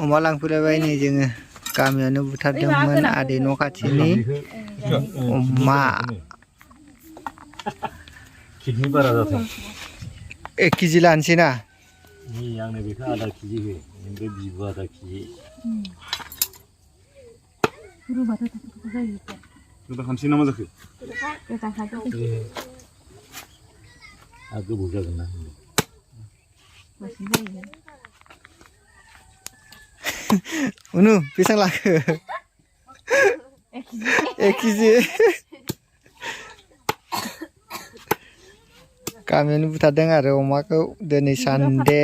अमा लांफैलायबाय नै जोङो गामियावनो बुथारदोंमोन आदै न' खाथिनि अमा 1 केजि लानोसै ना आंनो बेखौ आधा केजि हो ओमफ्राय बिबु आधा केजि गोदा खानसै ना मा जाखो गोबाव जागोन ना उनु बेसेबां लाखो 1 केजि गामियावनो बुथारदों आरो अमाखौ दिनै सानदे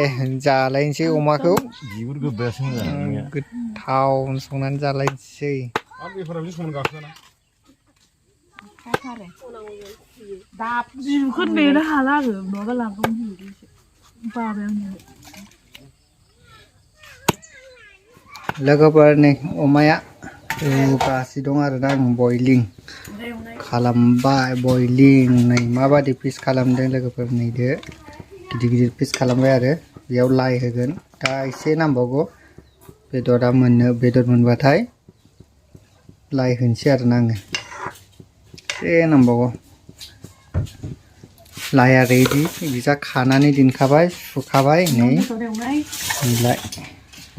जालायनोसै अमाखौ बिगुर गोबायासो मोजां गोथाव संनानै जालायनोसै आरो बेफोराव बे समान गाखोना जिबखौ नेनो हाला आरो माबा लांगौमोन बाबाय आंनि लोगोफोर नै अमाया रुगासिनो दं आरोना आं बयलिं खालामबाय बयलिं नै माबादि पिस खालामदों लोगोफोर नैदो गिदिर गिदिर पिस खालामबाय आरो बेयाव लाइ होगोन दा एसे नांबावगौ बेदरा बेदर मोनबाथाय लाइ होनोसै आरोना आङो एसे नांबावगौ लाइया रेडि बिजा खानानै दोनखाबाय सुखाबाय नै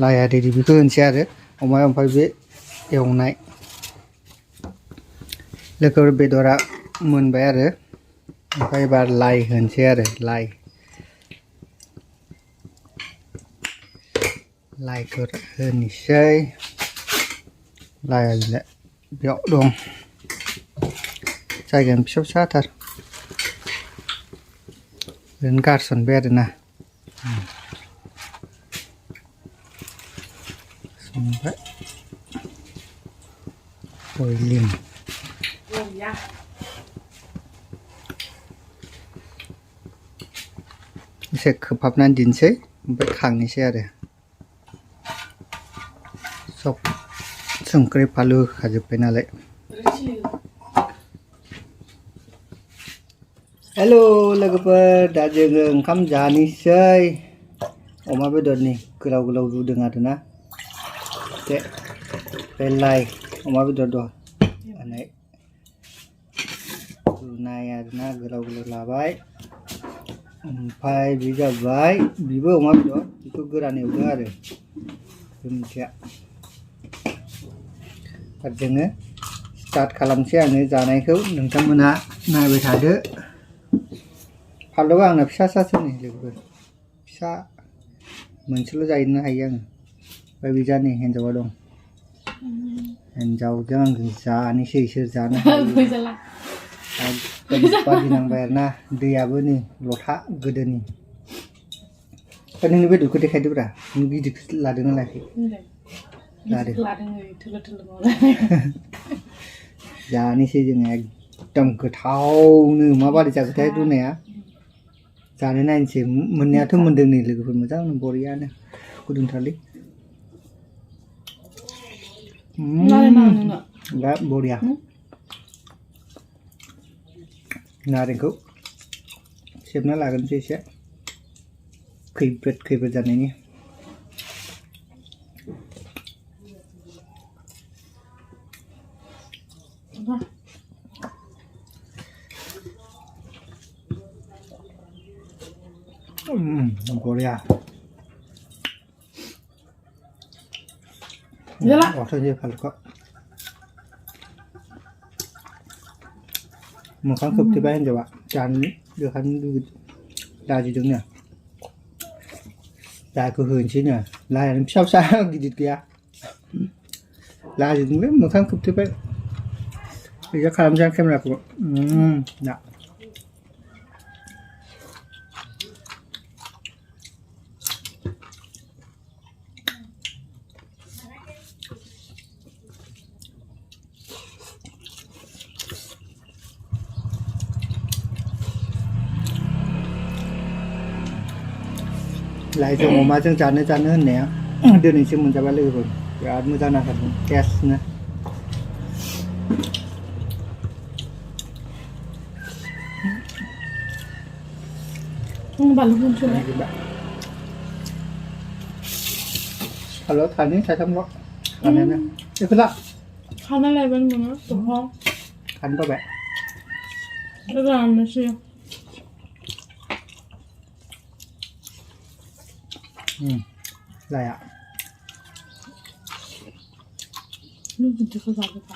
लाइया रेडि बेखौ होनोसै आरो अमाया ओमफ्राय बे एवनाय लोगोफोर बेदरा मोनबाय आरो ओमफ्राय एबार लाइ होनोसै आरो लाइखौ होनोसै लाइया बेयाव दं जायगायानो फिसा फिसाथार ओरैनो गारसनबाय आरोना संबाय बयलिं एसे खोबहाबनानै दोनसै ओमफ्राय खांनोसै आरो सब संख्रि फानलु होखाजोब्बाय नालाय हेलो लोगोफोर दा जोङो ओंखाम जानोसै अमा बेदरनि गोलाव गोलाव रुदों आरोना बे लाइ अमा बेदर दं रुनाय आरोना गोलाव गोलाव लाबाय ओमफ्राय बे जाबाय बेबो अमा बेदर बेखौ गोरान एवदों आरो मोनसेया आरो जोङो स्टार्ट खालामसै आङो जानायखौ नोंथांमोनहा नायबाय थादो फानलुआ आंना फिसा फिसासो नै लोगोफोर फिसा मोनसेल' जाहैनो हायो आङो ओमफ्राय बिजा नै हिन्जावा दं हिन्जावजों आंजों जानोसै सोर जानो हायो बादिनांबाय आरोना दैयाबो नै लथा गोदोनि नोंनि बेदरखौ देखायदोब्रा नों गिदिरखौ लादोंना लायाखै लादों जानोसै जोङो एकदम गोथावनो माबादि जागोनथाय रुनाया जानो नायनोसै मोननायाथ' मोनदों नै लोगोफोर मोजां बरियानो गुदुंथारलै दा बरिया नारेंखौ सेबना लागोनसै एसे खैब्रेद जानायनि बरिया 어떠세요, 발가? मोखां खोबथेबाय हिन्जावा जानो देखानो लाजिदों नो दाखौ होनोसै नो लायानो फिसा फिसा गिदिर गैया लाजिदोंलै मोखां खोबथेबाय बिदि खालामसै आं केमेराखौ दा लाइजों अमाजों जानो होननाया दिनैसो मोनजाबाय लोगोफोर बिराद मोजां नांथारदों टेस्टनो बानलु แล้วทานนี้ใช้ทำรสทานนี้นะเดี๋ยวละ 看那来边怎么走好？ ทานก็แบบ 这个俺们是 อะไรอ่ะ 那不这个咋不打？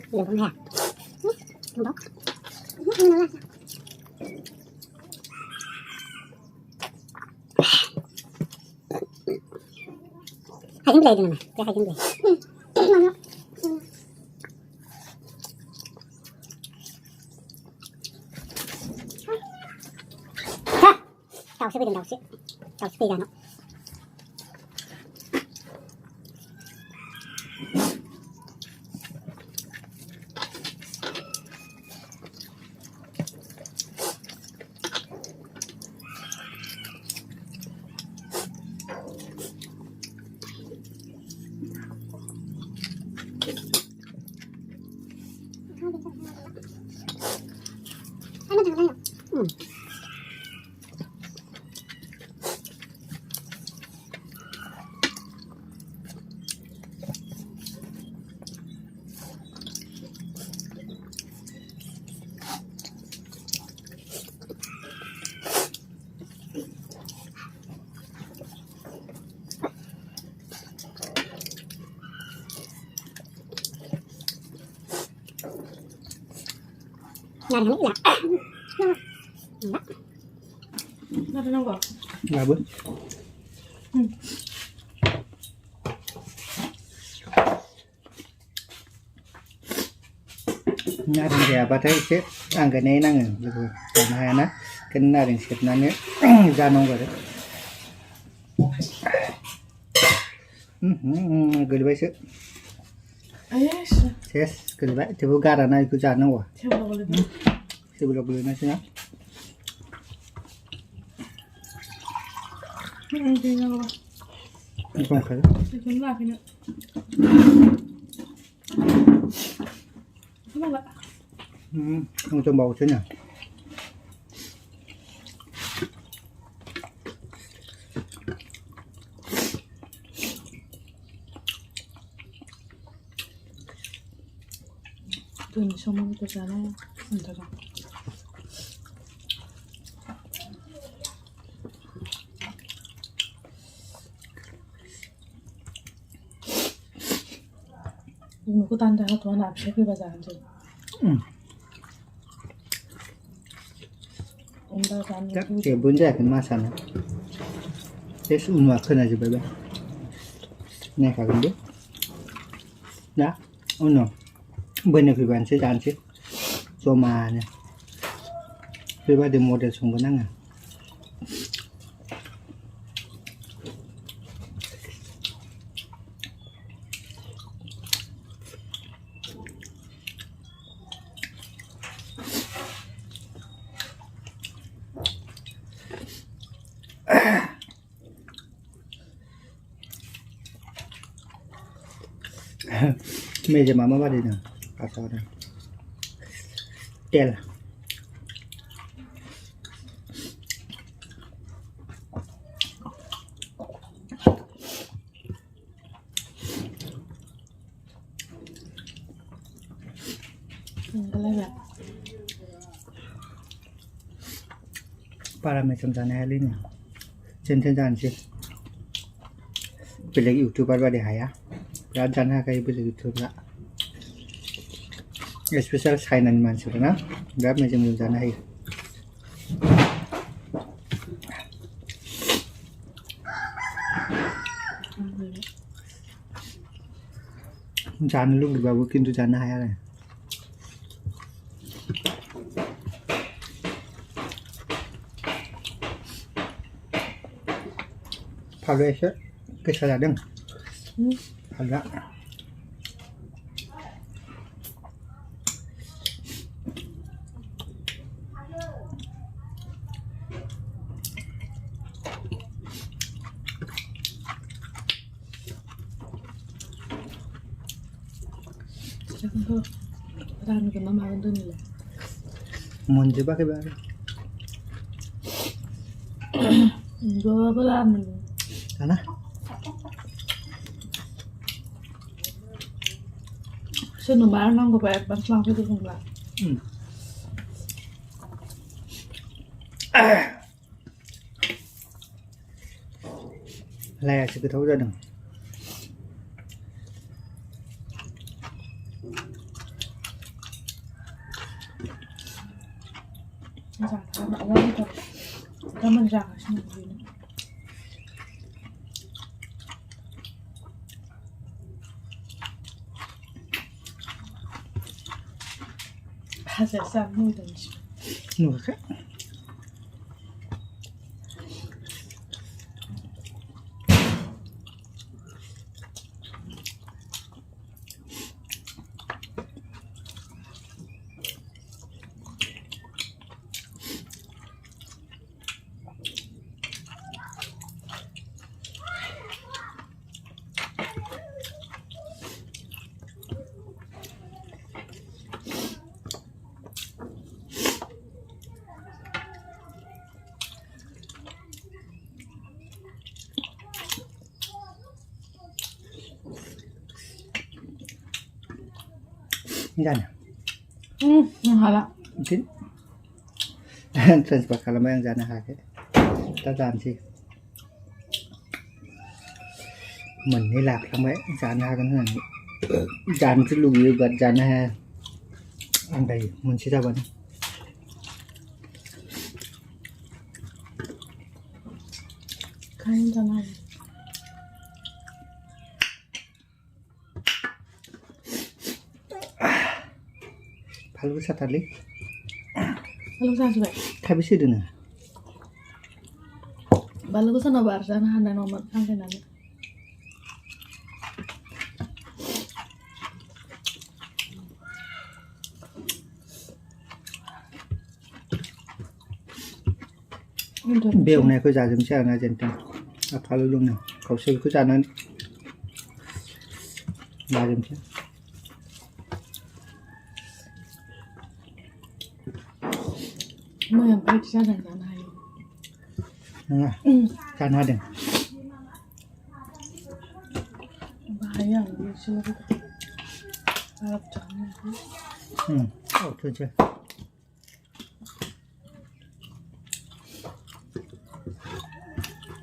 有东西啊？不懂。海星不来的嘛？在海星不来。倒是不点倒是，倒是不一样了。那里了，那是那个， là bữa nhà thằng già ba thấy xếp ăn cái này năng rồi còn hai nó cái nhà thằng xếp nó nữa ra nông rồi đấy gửi về xếp 哎是， xếp gửi về thì vô gara này cứ ra nông rồi 听不了的， thì vừa gửi nó xem 这个吧， không phải 这个那肯定，那个， không cho bầu chứ nhỉ对你什么都在那，这个。 누구 단다가 돈 앞에 그거자 앉아. 온다 간. chắc chỉ bốn giờ cái ma sàn thế sự mà khơi này gì vậy này cả gần biết đã ôi no bên này thì bạn sẽ dàn chứ cho mà nè bây giờ để một để xuống cái năng à mẹ giờ mama bắt đi nè à sao đây tel cái này vậy. para mẹ trong gian này lên nè trên thế gian chứ bây giờ youtuber vào để hay á ra gian ha cái bây giờ youtube là special China ni man sura na grab macam ni gian hay जानो लुगैबाबो खिन्थु जानो हाया आरो फालुआ एसे गोसा जादों फालुआ Jangan ran ke mama kan tuh nih lah. मोनजोबाखैबा आरो Gue pelan. जाना Sini barang nang gue bayar bang selang itu nggak lah. lại sự thấu ra đừng Jangan tak awal itu. Kamu jangan sini begini. Hasil sama itu. nuốt khác Jangan Halah. mungkin transfer kalau yang jana hake ta jàn gì mình đi lạc lắm ấy jana ha cái này jàn chứ lùi gật jana ha ăn đầy mình sẽ ra bắn Kain jangan. 팔로 사달리 Kalau saya sih, 카비시 드나 balu ko sana bar sana handa nomor angke nani. béo này có giá giống xe là dần tăng à 팔로 luôn nào cậu sư có giá nó giá giống xe Mau yang baik saya dan jangan hayu. đúng không giá nó đừng Bahaya lu sih itu. Harap jangan. thôi chưa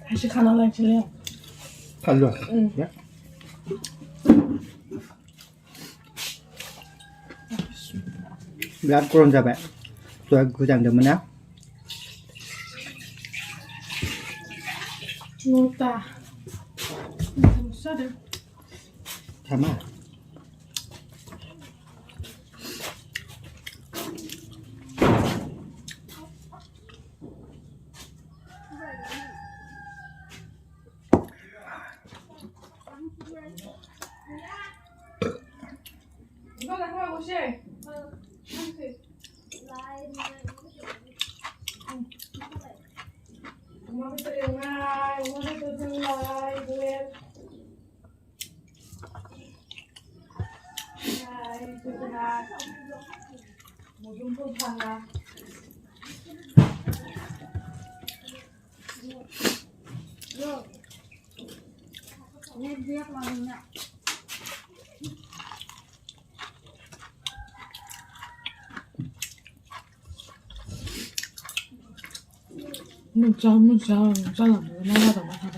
Kasih kanal yang cilik. 팔로 ya berat kurang sampai tôi cứ chẳng được mà nào Nota. Bisa deh. sama Iba nak apa sih? Mau kita dengar, mau kita dengar, buat. Hai, kita nak. Mau jumpa sana. Yo. Ini dia keluarnya. Mình cho làm được nó ra được mà thôi.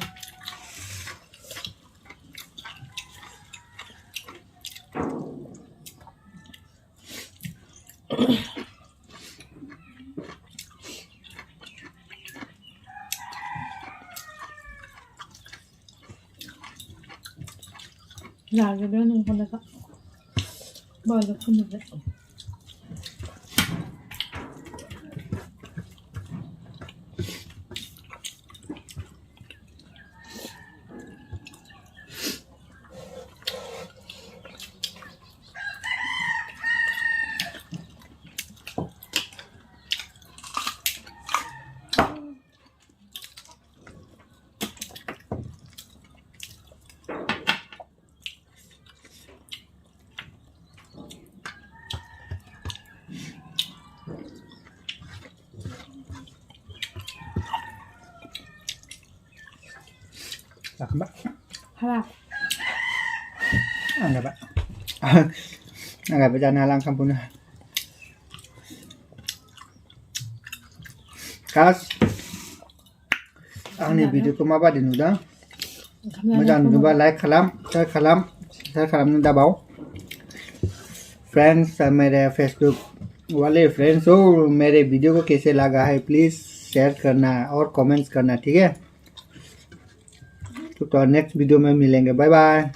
อยากจะเลี้ยงนมคนเล็กอะบ้านเล็กคนเล็ก Lah mbak. halal Enggak pak. Enggak baca nalang kampung. Kas. Ang ni video ko maba din udah. Jangan lupa like kalam, share kalam ni dabao. Friends मेरे Facebook वाले friends हो मेरे video को कैसे लगा है please share करना और comments करना ठीक है तो नेक्स्ट वीडियो में मिलेंगे बाय बाय